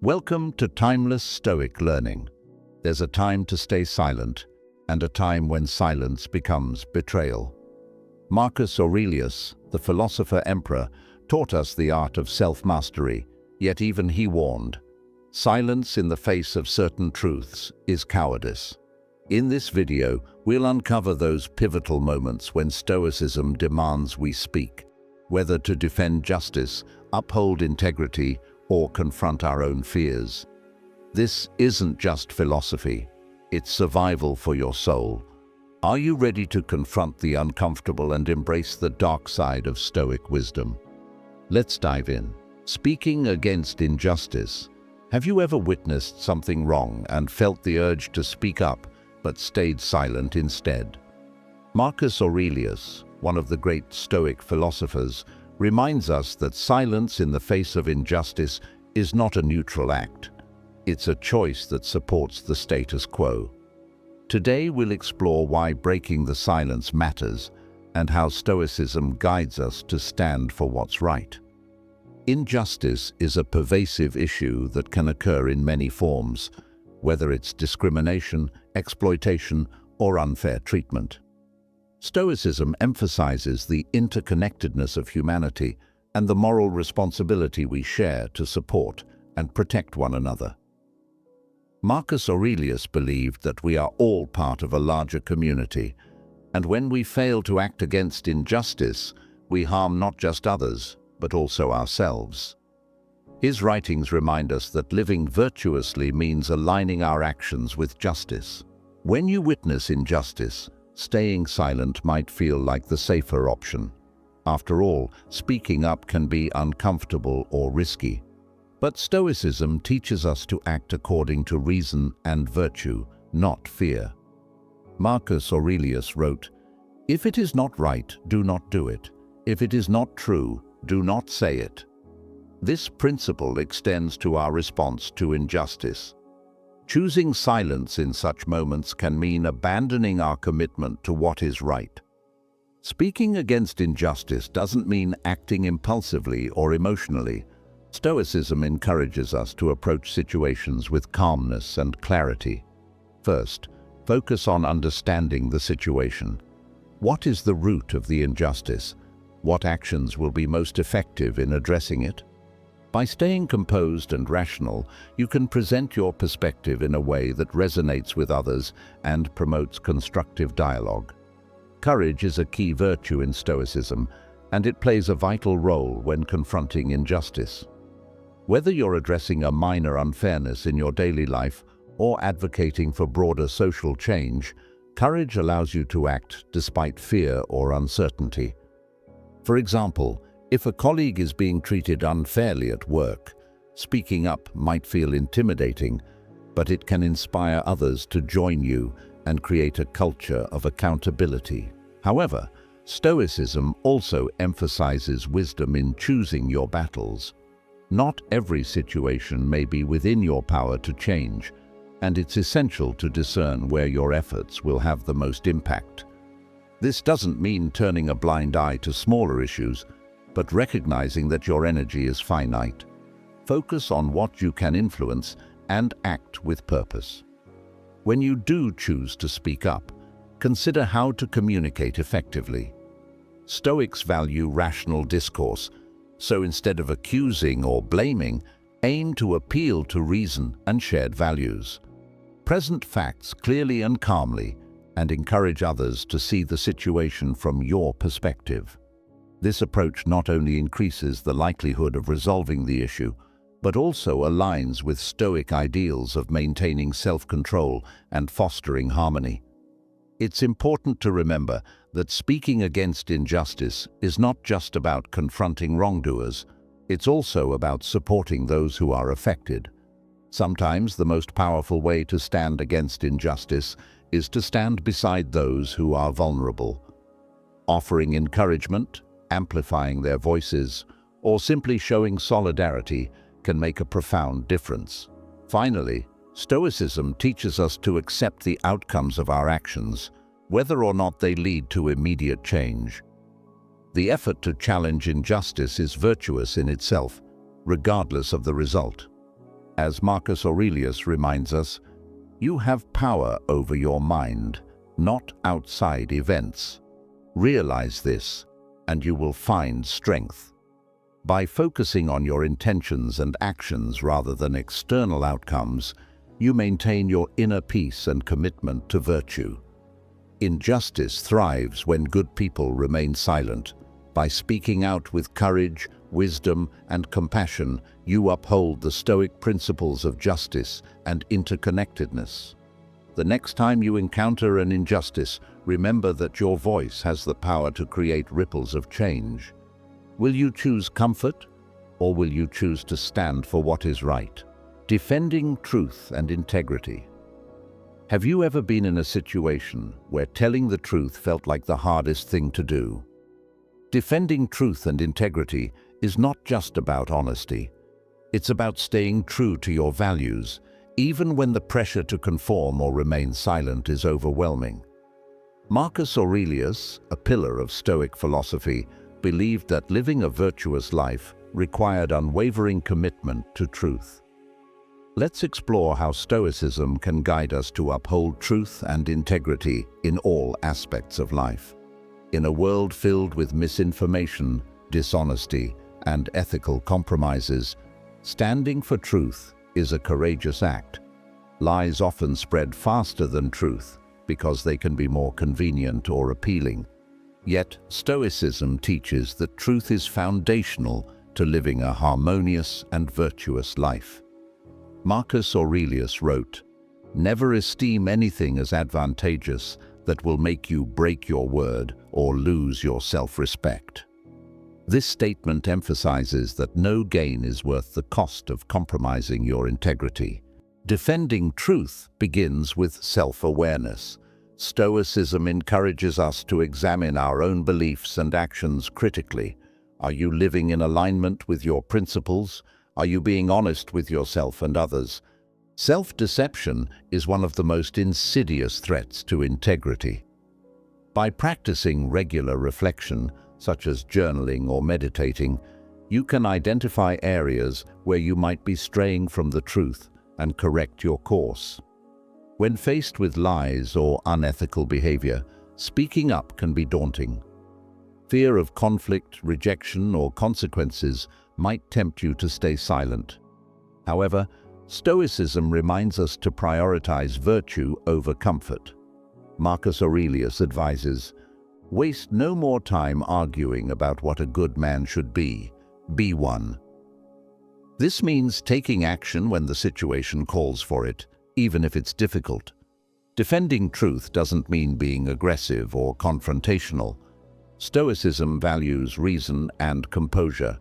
Welcome to Timeless Stoic Learning. There's a time to stay silent, and a time when silence becomes betrayal. Marcus Aurelius, the philosopher-emperor, taught us the art of self-mastery, yet even he warned, silence in the face of certain truths is cowardice. In this video, we'll uncover those pivotal moments when Stoicism demands we speak, whether to defend justice, uphold integrity, or confront our own fears. This isn't just philosophy, it's survival for your soul. Are you ready to confront the uncomfortable and embrace the dark side of Stoic wisdom? Let's dive in. Speaking against injustice. Have you ever witnessed something wrong and felt the urge to speak up, but stayed silent instead? Marcus Aurelius, one of the great Stoic philosophers, reminds us that silence in the face of injustice is not a neutral act. It's a choice that supports the status quo. Today we'll explore why breaking the silence matters and how Stoicism guides us to stand for what's right. Injustice is a pervasive issue that can occur in many forms, whether it's discrimination, exploitation, or unfair treatment. Stoicism emphasizes the interconnectedness of humanity and the moral responsibility we share to support and protect one another. Marcus Aurelius believed that we are all part of a larger community, and when we fail to act against injustice, we harm not just others, but also ourselves. His writings remind us that living virtuously means aligning our actions with justice. When you witness injustice, staying silent might feel like the safer option. After all, speaking up can be uncomfortable or risky. But Stoicism teaches us to act according to reason and virtue, not fear. Marcus Aurelius wrote, "If it is not right, do not do it. If it is not true, do not say it." This principle extends to our response to injustice. Choosing silence in such moments can mean abandoning our commitment to what is right. Speaking against injustice doesn't mean acting impulsively or emotionally. Stoicism encourages us to approach situations with calmness and clarity. First, focus on understanding the situation. What is the root of the injustice? What actions will be most effective in addressing it? By staying composed and rational, you can present your perspective in a way that resonates with others and promotes constructive dialogue. Courage is a key virtue in Stoicism, and it plays a vital role when confronting injustice. Whether you're addressing a minor unfairness in your daily life or advocating for broader social change, courage allows you to act despite fear or uncertainty. For example, if a colleague is being treated unfairly at work, speaking up might feel intimidating, but it can inspire others to join you and create a culture of accountability. However, Stoicism also emphasizes wisdom in choosing your battles. Not every situation may be within your power to change, and it's essential to discern where your efforts will have the most impact. This doesn't mean turning a blind eye to smaller issues, but recognizing that your energy is finite. Focus on what you can influence and act with purpose. When you do choose to speak up, consider how to communicate effectively. Stoics value rational discourse, so instead of accusing or blaming, aim to appeal to reason and shared values. Present facts clearly and calmly, and encourage others to see the situation from your perspective. This approach not only increases the likelihood of resolving the issue, but also aligns with Stoic ideals of maintaining self-control and fostering harmony. It's important to remember that speaking against injustice is not just about confronting wrongdoers, it's also about supporting those who are affected. Sometimes the most powerful way to stand against injustice is to stand beside those who are vulnerable. Offering encouragement, amplifying their voices, or simply showing solidarity can make a profound difference. Finally, Stoicism teaches us to accept the outcomes of our actions, whether or not they lead to immediate change. The effort to challenge injustice is virtuous in itself, regardless of the result. As Marcus Aurelius reminds us, you have power over your mind, not outside events. Realize this, and you will find strength. By focusing on your intentions and actions rather than external outcomes, you maintain your inner peace and commitment to virtue. Injustice thrives when good people remain silent. By speaking out with courage, wisdom, and compassion, you uphold the Stoic principles of justice and interconnectedness. The next time you encounter an injustice, remember that your voice has the power to create ripples of change. Will you choose comfort, or will you choose to stand for what is right? Defending truth and integrity. Have you ever been in a situation where telling the truth felt like the hardest thing to do? Defending truth and integrity is not just about honesty. It's about staying true to your values, even when the pressure to conform or remain silent is overwhelming. Marcus Aurelius, a pillar of Stoic philosophy, believed that living a virtuous life required unwavering commitment to truth. Let's explore how Stoicism can guide us to uphold truth and integrity in all aspects of life. In a world filled with misinformation, dishonesty, and ethical compromises, standing for truth is a courageous act. Lies often spread faster than truth because they can be more convenient or appealing. Yet, Stoicism teaches that truth is foundational to living a harmonious and virtuous life. Marcus Aurelius wrote, "Never esteem anything as advantageous that will make you break your word or lose your self-respect." This statement emphasizes that no gain is worth the cost of compromising your integrity. Defending truth begins with self-awareness. Stoicism encourages us to examine our own beliefs and actions critically. Are you living in alignment with your principles? Are you being honest with yourself and others? Self-deception is one of the most insidious threats to integrity. By practicing regular reflection, such as journaling or meditating, you can identify areas where you might be straying from the truth and correct your course. When faced with lies or unethical behavior, speaking up can be daunting. Fear of conflict, rejection, or consequences might tempt you to stay silent. However, Stoicism reminds us to prioritize virtue over comfort. Marcus Aurelius advises, "Waste no more time arguing about what a good man should be. Be one." This means taking action when the situation calls for it, even if it's difficult. Defending truth doesn't mean being aggressive or confrontational. Stoicism values reason and composure.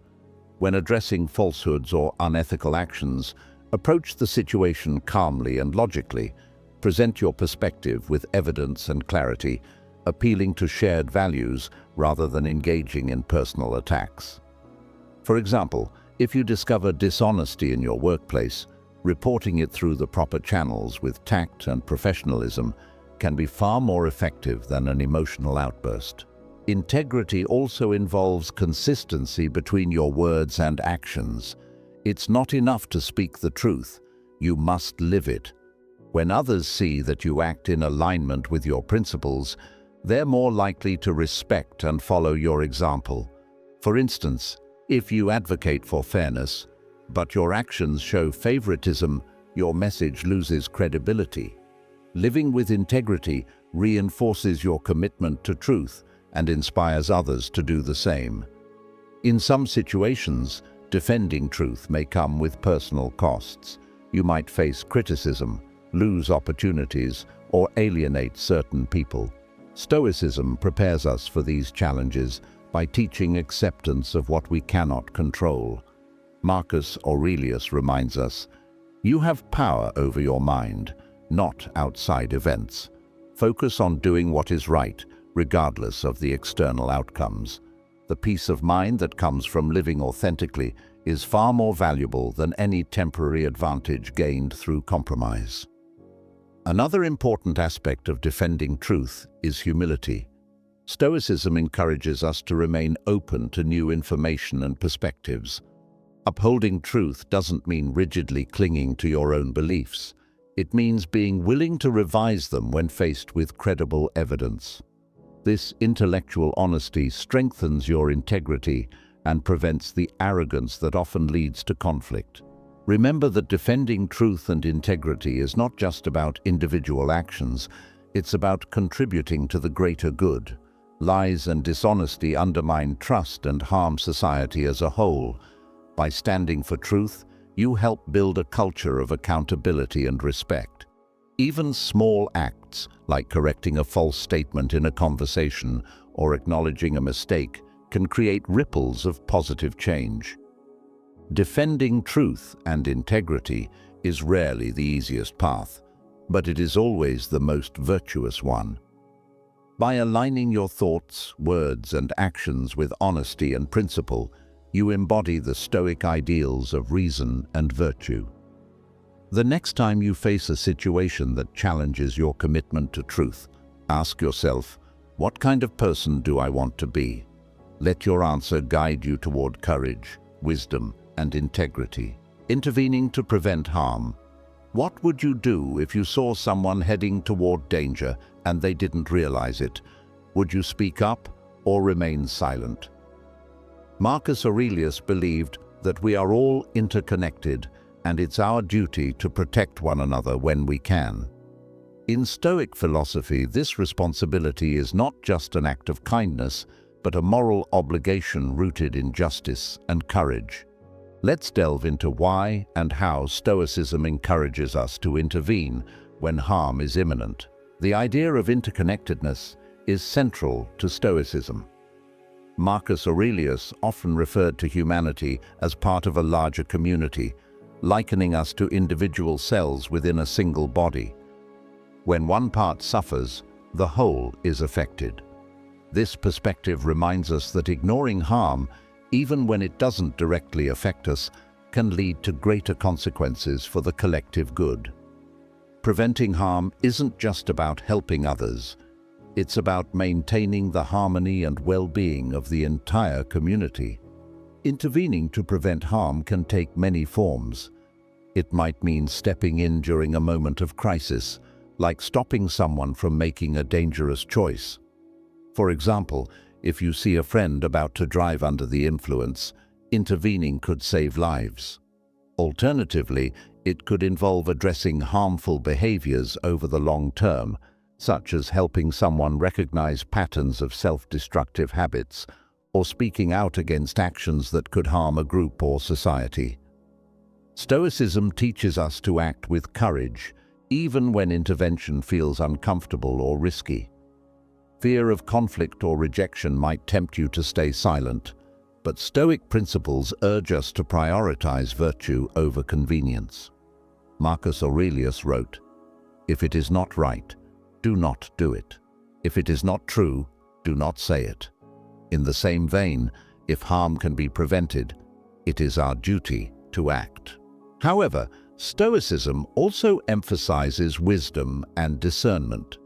When addressing falsehoods or unethical actions, approach the situation calmly and logically. Present your perspective with evidence and clarity, appealing to shared values rather than engaging in personal attacks. For example, if you discover dishonesty in your workplace, reporting it through the proper channels with tact and professionalism can be far more effective than an emotional outburst. Integrity also involves consistency between your words and actions. It's not enough to speak the truth, you must live it. When others see that you act in alignment with your principles, they're more likely to respect and follow your example. For instance, if you advocate for fairness, but your actions show favoritism, your message loses credibility. Living with integrity reinforces your commitment to truth and inspires others to do the same. In some situations, defending truth may come with personal costs. You might face criticism, lose opportunities, or alienate certain people. Stoicism prepares us for these challenges by teaching acceptance of what we cannot control. Marcus Aurelius reminds us, "You have power over your mind, not outside events. Focus on doing what is right, regardless of the external outcomes. The peace of mind that comes from living authentically is far more valuable than any temporary advantage gained through compromise." Another important aspect of defending truth is humility. Stoicism encourages us to remain open to new information and perspectives. Upholding truth doesn't mean rigidly clinging to your own beliefs. It means being willing to revise them when faced with credible evidence. This intellectual honesty strengthens your integrity and prevents the arrogance that often leads to conflict. Remember that defending truth and integrity is not just about individual actions, it's about contributing to the greater good. Lies and dishonesty undermine trust and harm society as a whole. By standing for truth, you help build a culture of accountability and respect. Even small acts, like correcting a false statement in a conversation or acknowledging a mistake, can create ripples of positive change. Defending truth and integrity is rarely the easiest path, but it is always the most virtuous one. By aligning your thoughts, words, and actions with honesty and principle, you embody the Stoic ideals of reason and virtue. The next time you face a situation that challenges your commitment to truth, ask yourself, what kind of person do I want to be? Let your answer guide you toward courage, wisdom, and integrity. Intervening to prevent harm. What would you do if you saw someone heading toward danger and they didn't realize it? Would you speak up or remain silent? Marcus Aurelius believed that we are all interconnected and it's our duty to protect one another when we can. In Stoic philosophy, this responsibility is not just an act of kindness, but a moral obligation rooted in justice and courage. Let's delve into why and how Stoicism encourages us to intervene when harm is imminent. The idea of interconnectedness is central to Stoicism. Marcus Aurelius often referred to humanity as part of a larger community, likening us to individual cells within a single body. When one part suffers, the whole is affected. This perspective reminds us that ignoring harm, even when it doesn't directly affect us, can lead to greater consequences for the collective good. Preventing harm isn't just about helping others. It's about maintaining the harmony and well-being of the entire community. Intervening to prevent harm can take many forms. It might mean stepping in during a moment of crisis, like stopping someone from making a dangerous choice. For example, if you see a friend about to drive under the influence, intervening could save lives. Alternatively, it could involve addressing harmful behaviors over the long term, such as helping someone recognize patterns of self-destructive habits or speaking out against actions that could harm a group or society. Stoicism teaches us to act with courage, even when intervention feels uncomfortable or risky. Fear of conflict or rejection might tempt you to stay silent, but Stoic principles urge us to prioritize virtue over convenience. Marcus Aurelius wrote, "If it is not right, do not do it. If it is not true, do not say it." In the same vein, if harm can be prevented, it is our duty to act. However, Stoicism also emphasizes wisdom and discernment.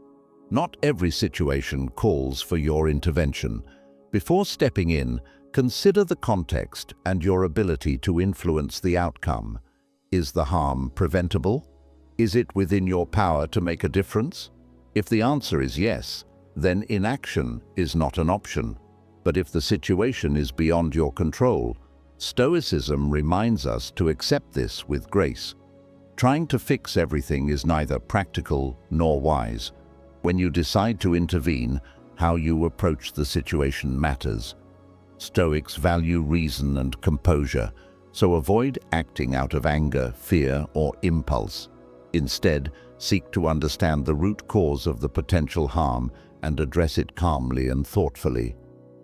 Not every situation calls for your intervention. Before stepping in, consider the context and your ability to influence the outcome. Is the harm preventable? Is it within your power to make a difference? If the answer is yes, then inaction is not an option. But if the situation is beyond your control, Stoicism reminds us to accept this with grace. Trying to fix everything is neither practical nor wise. When you decide to intervene, how you approach the situation matters. Stoics value reason and composure, so avoid acting out of anger, fear, or impulse. Instead, seek to understand the root cause of the potential harm and address it calmly and thoughtfully.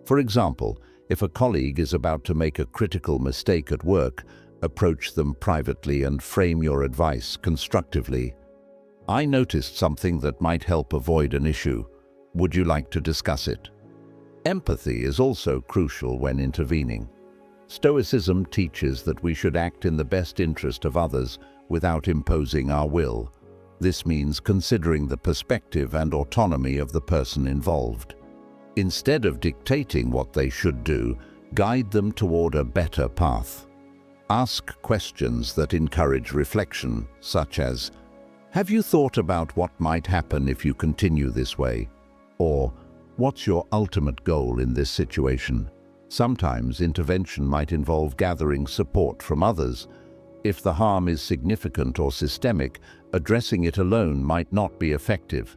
For example, if a colleague is about to make a critical mistake at work, approach them privately and frame your advice constructively. "I noticed something that might help avoid an issue. Would you like to discuss it?" Empathy is also crucial when intervening. Stoicism teaches that we should act in the best interest of others without imposing our will. This means considering the perspective and autonomy of the person involved. Instead of dictating what they should do, guide them toward a better path. Ask questions that encourage reflection, such as, "Have you thought about what might happen if you continue this way?" Or, "What's your ultimate goal in this situation?" Sometimes intervention might involve gathering support from others. If the harm is significant or systemic, addressing it alone might not be effective.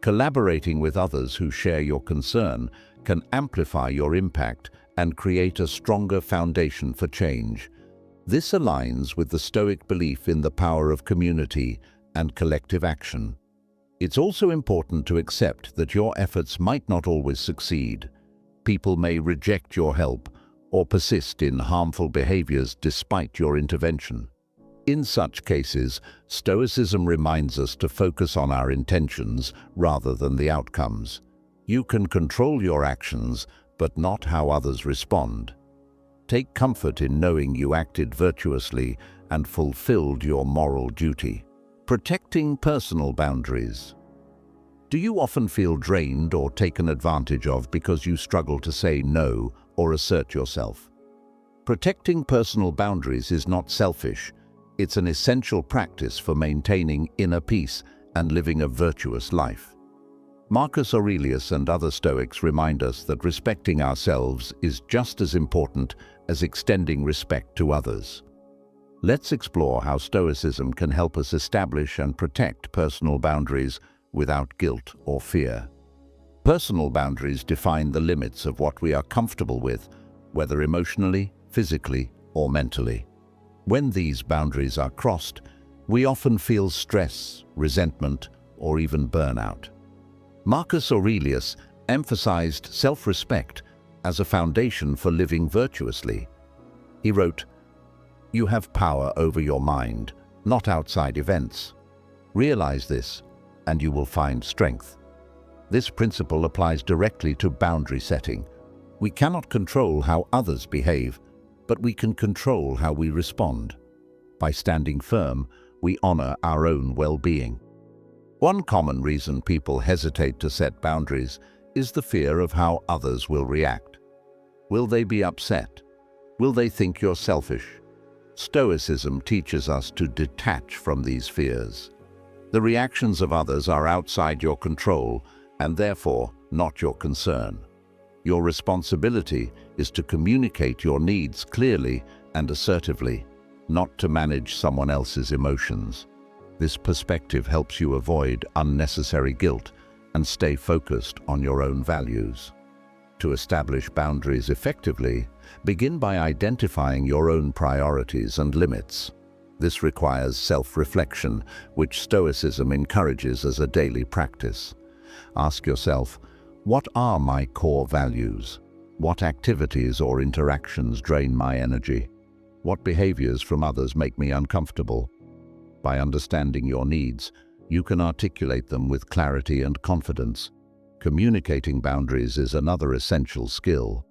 Collaborating with others who share your concern can amplify your impact and create a stronger foundation for change. This aligns with the Stoic belief in the power of community and collective action. It's also important to accept that your efforts might not always succeed. People may reject your help or persist in harmful behaviors despite your intervention. In such cases, Stoicism reminds us to focus on our intentions rather than the outcomes. You can control your actions, but not how others respond. Take comfort in knowing you acted virtuously and fulfilled your moral duty. Protecting personal boundaries. Do you often feel drained or taken advantage of because you struggle to say no or assert yourself? Protecting personal boundaries is not selfish. It's an essential practice for maintaining inner peace and living a virtuous life. Marcus Aurelius and other Stoics remind us that respecting ourselves is just as important as extending respect to others. Let's explore how Stoicism can help us establish and protect personal boundaries without guilt or fear. Personal boundaries define the limits of what we are comfortable with, whether emotionally, physically, or mentally. When these boundaries are crossed, we often feel stress, resentment, or even burnout. Marcus Aurelius emphasized self-respect as a foundation for living virtuously. He wrote, "You have power over your mind, not outside events. Realize this, and you will find strength." This principle applies directly to boundary setting. We cannot control how others behave, but we can control how we respond. By standing firm, we honor our own well-being. One common reason people hesitate to set boundaries is the fear of how others will react. Will they be upset? Will they think you're selfish? Stoicism teaches us to detach from these fears. The reactions of others are outside your control and therefore not your concern. Your responsibility is to communicate your needs clearly and assertively, not to manage someone else's emotions. This perspective helps you avoid unnecessary guilt and stay focused on your own values. To establish boundaries effectively, begin by identifying your own priorities and limits. This requires self-reflection, which Stoicism encourages as a daily practice. Ask yourself, what are my core values? What activities or interactions drain my energy? What behaviors from others make me uncomfortable? By understanding your needs, you can articulate them with clarity and confidence. Communicating boundaries is another essential skill.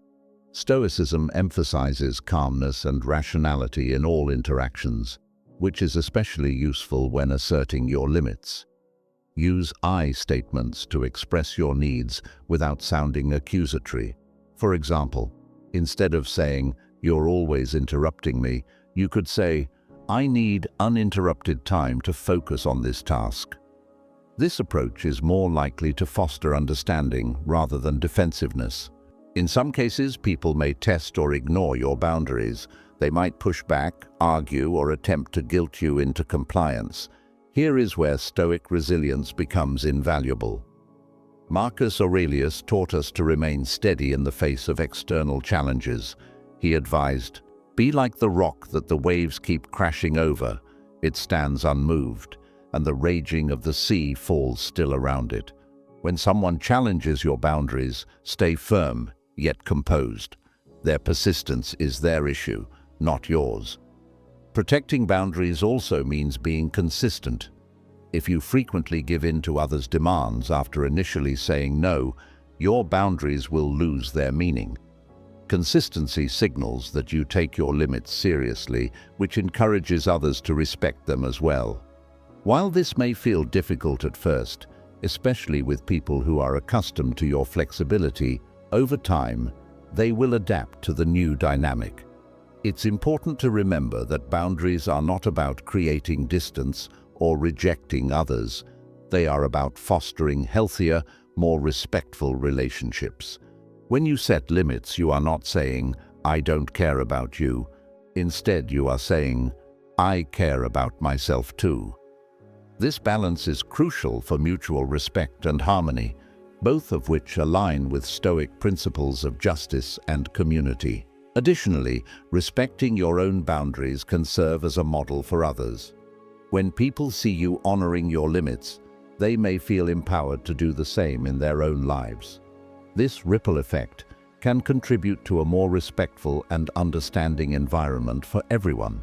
Stoicism emphasizes calmness and rationality in all interactions, which is especially useful when asserting your limits. Use I statements to express your needs without sounding accusatory. For example, instead of saying, "You're always interrupting me," you could say, "I need uninterrupted time to focus on this task." This approach is more likely to foster understanding rather than defensiveness. In some cases, people may test or ignore your boundaries. They might push back, argue, or attempt to guilt you into compliance. Here is where Stoic resilience becomes invaluable. Marcus Aurelius taught us to remain steady in the face of external challenges. He advised, "Be like the rock that the waves keep crashing over. It stands unmoved, and the raging of the sea falls still around it." When someone challenges your boundaries, stay firm, yet composed. Their persistence is their issue, not yours. Protecting boundaries also means being consistent. If you frequently give in to others' demands after initially saying no, your boundaries will lose their meaning. Consistency signals that you take your limits seriously, which encourages others to respect them as well. While this may feel difficult at first, especially with people who are accustomed to your flexibility, over time, they will adapt to the new dynamic. It's important to remember that boundaries are not about creating distance or rejecting others. They are about fostering healthier, more respectful relationships. When you set limits, you are not saying, "I don't care about you." Instead, you are saying, "I care about myself too." This balance is crucial for mutual respect and harmony, both of which align with Stoic principles of justice and community. Additionally, respecting your own boundaries can serve as a model for others. When people see you honoring your limits, they may feel empowered to do the same in their own lives. This ripple effect can contribute to a more respectful and understanding environment for everyone.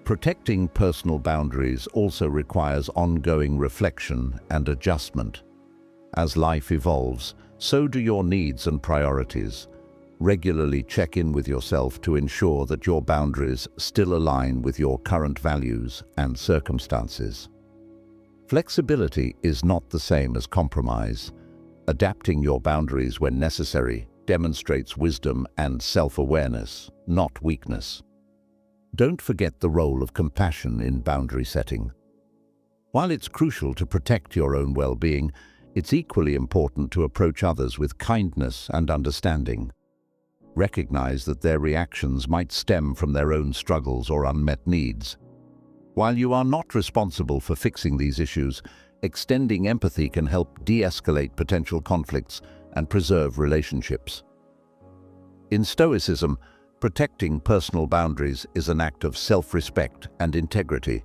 Protecting personal boundaries also requires ongoing reflection and adjustment. As life evolves, so do your needs and priorities. Regularly check in with yourself to ensure that your boundaries still align with your current values and circumstances. Flexibility is not the same as compromise. Adapting your boundaries when necessary demonstrates wisdom and self-awareness, not weakness. Don't forget the role of compassion in boundary setting. While it's crucial to protect your own well-being, it's equally important to approach others with kindness and understanding. Recognize that their reactions might stem from their own struggles or unmet needs. While you are not responsible for fixing these issues, extending empathy can help de-escalate potential conflicts and preserve relationships. In Stoicism, protecting personal boundaries is an act of self-respect and integrity.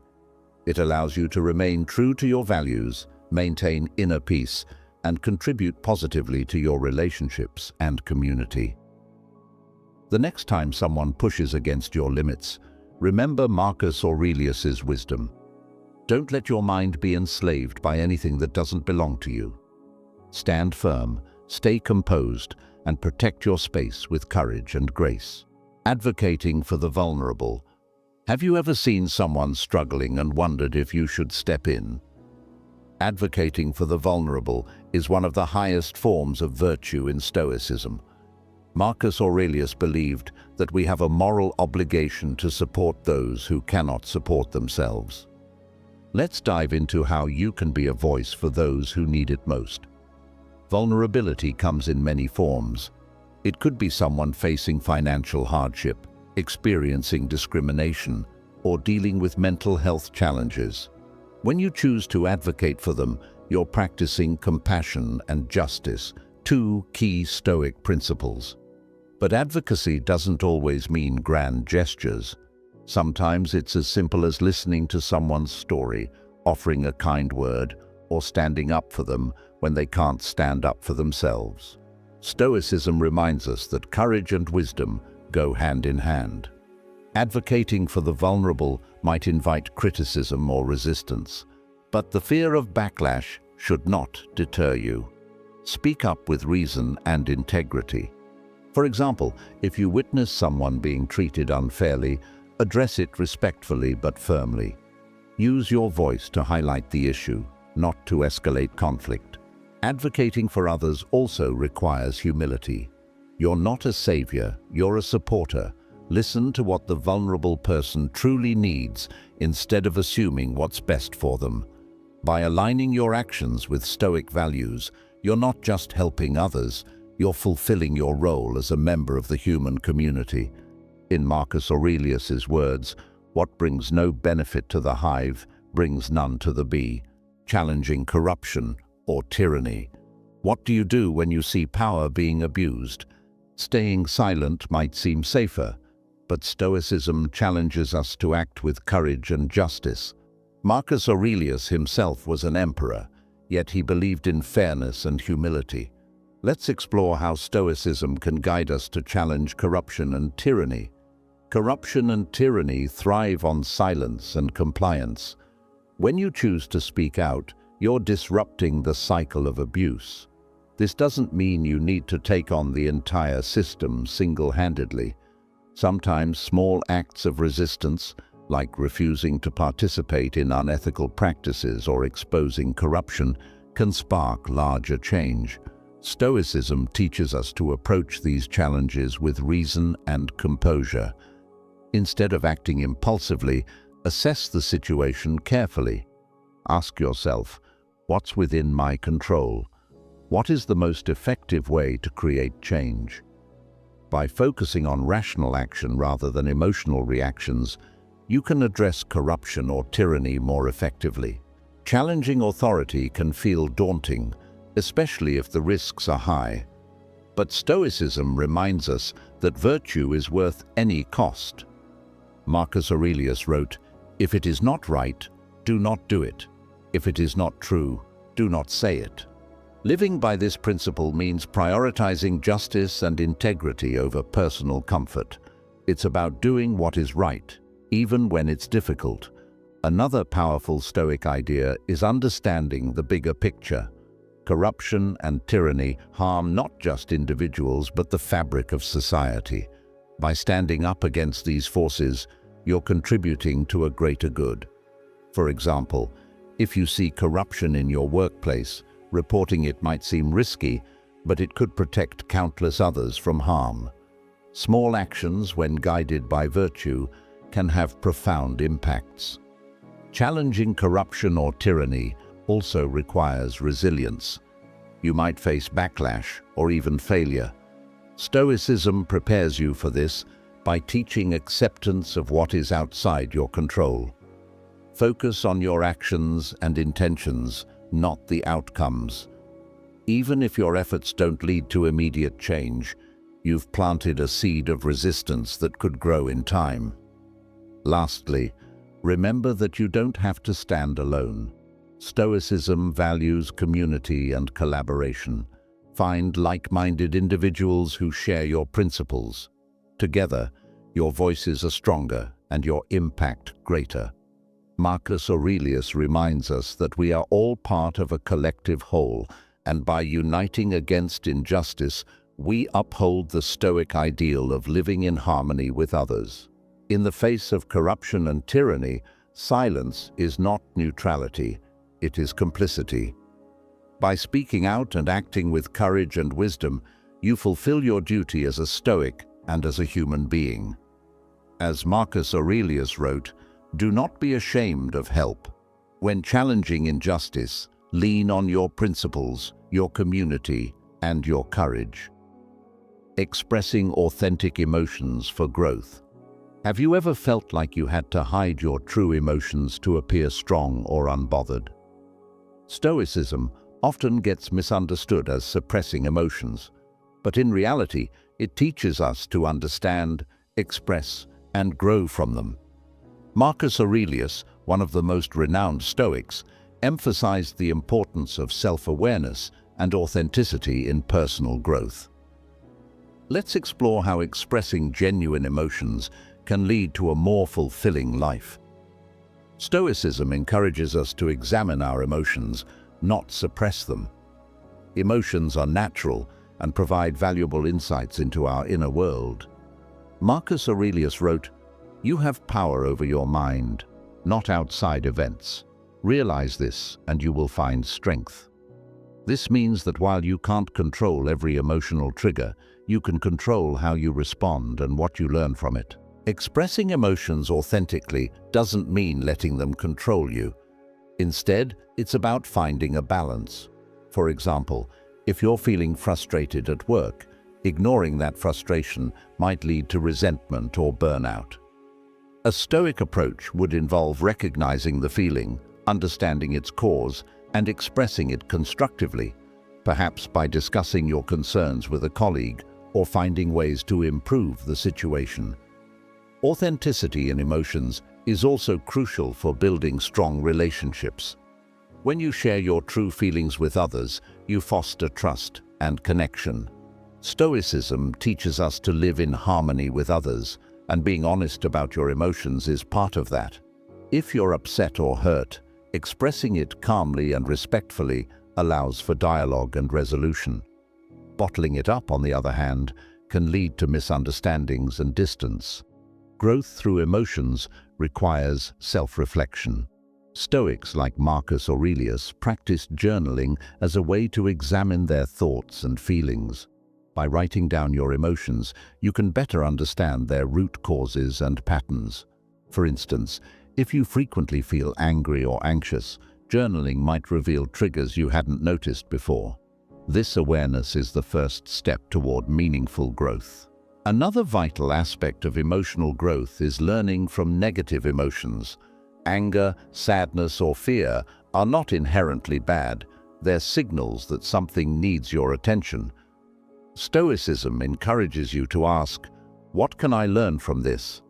It allows you to remain true to your values, maintain inner peace, and contribute positively to your relationships and community. The next time someone pushes against your limits, remember Marcus Aurelius's wisdom. Don't let your mind be enslaved by anything that doesn't belong to you. Stand firm, stay composed, and protect your space with courage and grace. Advocating for the vulnerable. Have you ever seen someone struggling and wondered if you should step in? Advocating for the vulnerable is one of the highest forms of virtue in Stoicism. Marcus Aurelius believed that we have a moral obligation to support those who cannot support themselves. Let's dive into how you can be a voice for those who need it most. Vulnerability comes in many forms. It could be someone facing financial hardship, experiencing discrimination, or dealing with mental health challenges. When you choose to advocate for them, you're practicing compassion and justice, two key Stoic principles. But advocacy doesn't always mean grand gestures. Sometimes it's as simple as listening to someone's story, offering a kind word, or standing up for them when they can't stand up for themselves. Stoicism reminds us that courage and wisdom go hand in hand. Advocating for the vulnerable might invite criticism or resistance, but the fear of backlash should not deter you. Speak up with reason and integrity. For example, if you witness someone being treated unfairly, address it respectfully but firmly. Use your voice to highlight the issue, not to escalate conflict. Advocating for others also requires humility. You're not a savior, you're a supporter. Listen to what the vulnerable person truly needs instead of assuming what's best for them. By aligning your actions with Stoic values, you're not just helping others, you're fulfilling your role as a member of the human community. In Marcus Aurelius's words, "What brings no benefit to the hive brings none to the bee," challenging corruption or tyranny. What do you do when you see power being abused? Staying silent might seem safer, but Stoicism challenges us to act with courage and justice. Marcus Aurelius himself was an emperor, yet he believed in fairness and humility. Let's explore how Stoicism can guide us to challenge corruption and tyranny. Corruption and tyranny thrive on silence and compliance. When you choose to speak out, you're disrupting the cycle of abuse. This doesn't mean you need to take on the entire system single-handedly. Sometimes small acts of resistance, like refusing to participate in unethical practices or exposing corruption, can spark larger change. Stoicism teaches us to approach these challenges with reason and composure. Instead of acting impulsively, assess the situation carefully. Ask yourself, what's within my control? What is the most effective way to create change? By focusing on rational action rather than emotional reactions, you can address corruption or tyranny more effectively. Challenging authority can feel daunting, especially if the risks are high. But Stoicism reminds us that virtue is worth any cost. Marcus Aurelius wrote, "If it is not right, do not do it. If it is not true, do not say it." Living by this principle means prioritizing justice and integrity over personal comfort. It's about doing what is right, even when it's difficult. Another powerful Stoic idea is understanding the bigger picture. Corruption and tyranny harm not just individuals but the fabric of society. By standing up against these forces, you're contributing to a greater good. For example, if you see corruption in your workplace, reporting it might seem risky, but it could protect countless others from harm. Small actions, when guided by virtue, can have profound impacts. Challenging corruption or tyranny also requires resilience. You might face backlash or even failure. Stoicism prepares you for this by teaching acceptance of what is outside your control. Focus on your actions and intentions, not the outcomes. Even if your efforts don't lead to immediate change, you've planted a seed of resistance that could grow in time. Lastly, remember that you don't have to stand alone. Stoicism values community and collaboration. Find like-minded individuals who share your principles. Together, your voices are stronger and your impact greater. Marcus Aurelius reminds us that we are all part of a collective whole, and by uniting against injustice, we uphold the Stoic ideal of living in harmony with others. In the face of corruption and tyranny, silence is not neutrality, it is complicity. By speaking out and acting with courage and wisdom, you fulfill your duty as a Stoic and as a human being. As Marcus Aurelius wrote, "Do not be ashamed of help. When challenging injustice, lean on your principles, your community, and your courage." Expressing authentic emotions for growth. Have you ever felt like you had to hide your true emotions to appear strong or unbothered? Stoicism often gets misunderstood as suppressing emotions, but in reality, it teaches us to understand, express, and grow from them. Marcus Aurelius, one of the most renowned Stoics, emphasized the importance of self-awareness and authenticity in personal growth. Let's explore how expressing genuine emotions can lead to a more fulfilling life. Stoicism encourages us to examine our emotions, not suppress them. Emotions are natural and provide valuable insights into our inner world. Marcus Aurelius wrote, "You have power over your mind, not outside events. Realize this and you will find strength." This means that while you can't control every emotional trigger, you can control how you respond and what you learn from it. Expressing emotions authentically doesn't mean letting them control you. Instead, it's about finding a balance. For example, if you're feeling frustrated at work, ignoring that frustration might lead to resentment or burnout. A Stoic approach would involve recognizing the feeling, understanding its cause, and expressing it constructively, perhaps by discussing your concerns with a colleague or finding ways to improve the situation. Authenticity in emotions is also crucial for building strong relationships. When you share your true feelings with others, you foster trust and connection. Stoicism teaches us to live in harmony with others, and being honest about your emotions is part of that. If you're upset or hurt, expressing it calmly and respectfully allows for dialogue and resolution. Bottling it up, on the other hand, can lead to misunderstandings and distance. Growth through emotions requires self-reflection. Stoics like Marcus Aurelius practiced journaling as a way to examine their thoughts and feelings. By writing down your emotions, you can better understand their root causes and patterns. For instance, if you frequently feel angry or anxious, journaling might reveal triggers you hadn't noticed before. This awareness is the first step toward meaningful growth. Another vital aspect of emotional growth is learning from negative emotions. Anger, sadness, or fear are not inherently bad. They're signals that something needs your attention. Stoicism encourages you to ask, "What can I learn from this?"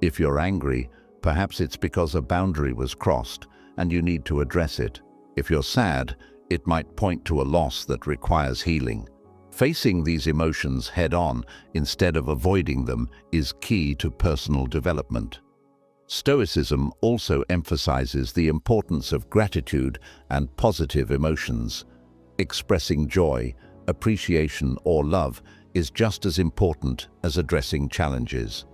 If you're angry, perhaps it's because a boundary was crossed and you need to address it. If you're sad, it might point to a loss that requires healing. Facing these emotions head-on instead of avoiding them is key to personal development. Stoicism also emphasizes the importance of gratitude and positive emotions. Expressing joy, appreciation, or love is just as important as addressing challenges.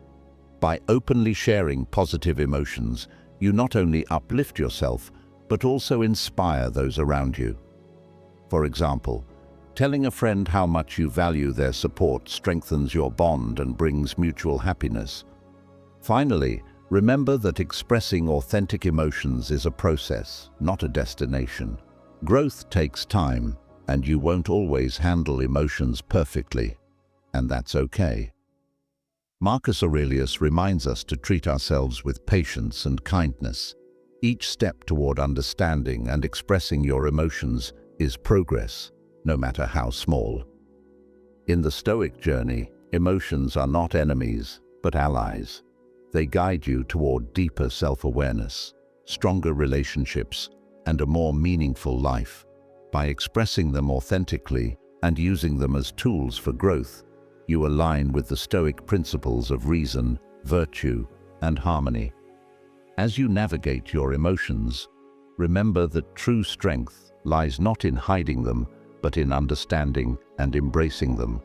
By openly sharing positive emotions, you not only uplift yourself, but also inspire those around you. For example, telling a friend how much you value their support strengthens your bond and brings mutual happiness. Finally, remember that expressing authentic emotions is a process, not a destination. Growth takes time, and you won't always handle emotions perfectly, and that's okay. Marcus Aurelius reminds us to treat ourselves with patience and kindness. Each step toward understanding and expressing your emotions is progress, no matter how small. In the Stoic journey, emotions are not enemies, but allies. They guide you toward deeper self-awareness, stronger relationships, and a more meaningful life. By expressing them authentically and using them as tools for growth, you align with the Stoic principles of reason, virtue, and harmony. As you navigate your emotions, remember that true strength lies not in hiding them, but in understanding and embracing them.